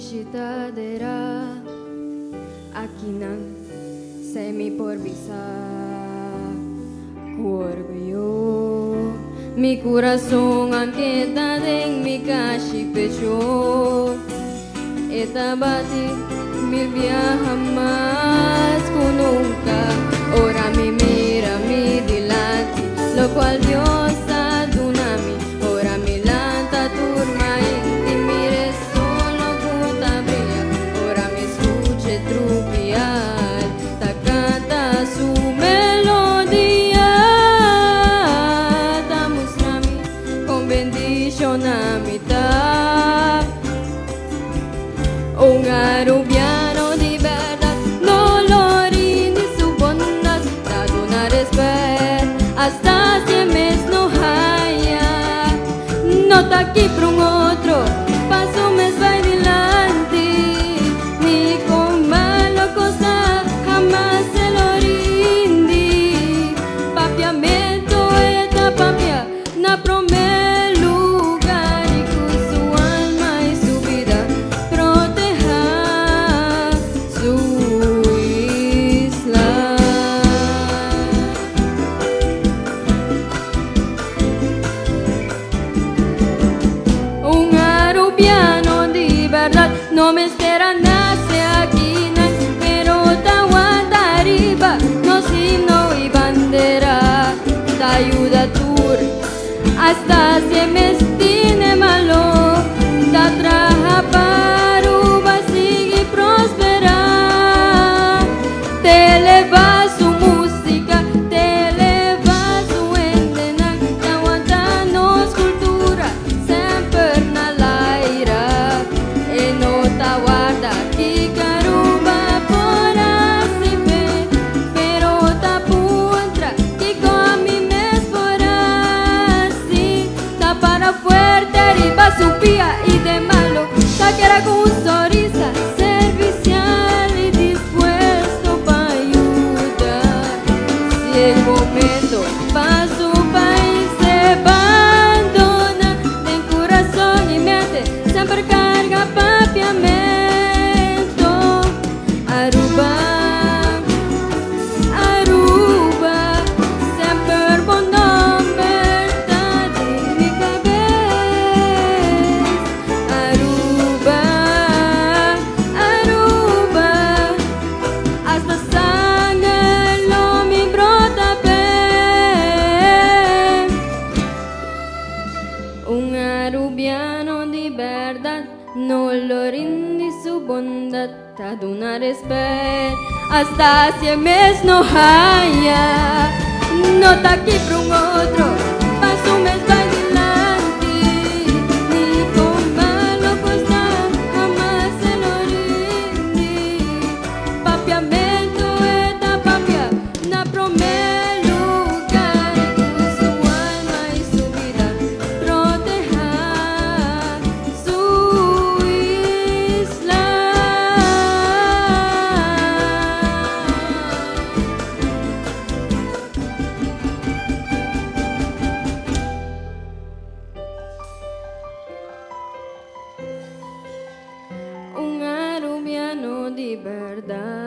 visitadera aquí nan semi por visa orgullo mi corazón anqueta en mi calle pecho esta bati mil viaja más con nunca ora mi mira mi dilante lo cual Dios adunami ora mi lanta turma y mire solo junta brilla ora mi escuche trupial ta canta su melodía damos nami con bendición a mitad un arubiano di verdad no lo rinde su bondad da una respeto hasta si mes no haya no está aquí por un otro paso mes va adelante ni con malo cosa jamás se lo rinde papiamento esta papia na prome lugar y con su alma y su vida proteja su isla. Un arubiano de verdad no me espera nace aquí pero te aguanta arriba no signo y bandera te ayuda tour hasta si me tiene malo te traja para uva sigue prosperar te eleva su música te eleva su endena te aguanta nos cultura sempre na laira e no te guarda que caruba por así ve pero te apunta que con mi mes por así te para fuerte arriba su pía y de malo te quiera con un sonrisa servicial y dispuesto para ayudar si el momento para su país se abandona en corazón y mente siempre carga papiamento Aruba Aruba siempre buen nombre en mi cabeza Aruba Aruba hasta sangre lo mi brota pe un arubiano de verdad no lo rinde su bondad te da una respeto hasta si el mes no haya no está aquí por un otro paso un mes va adelante ni con malo cosa jamás se lo rinde papiamento esta papia na prome lugar con su alma y su vida proteja su isla. Un arubiano de verdad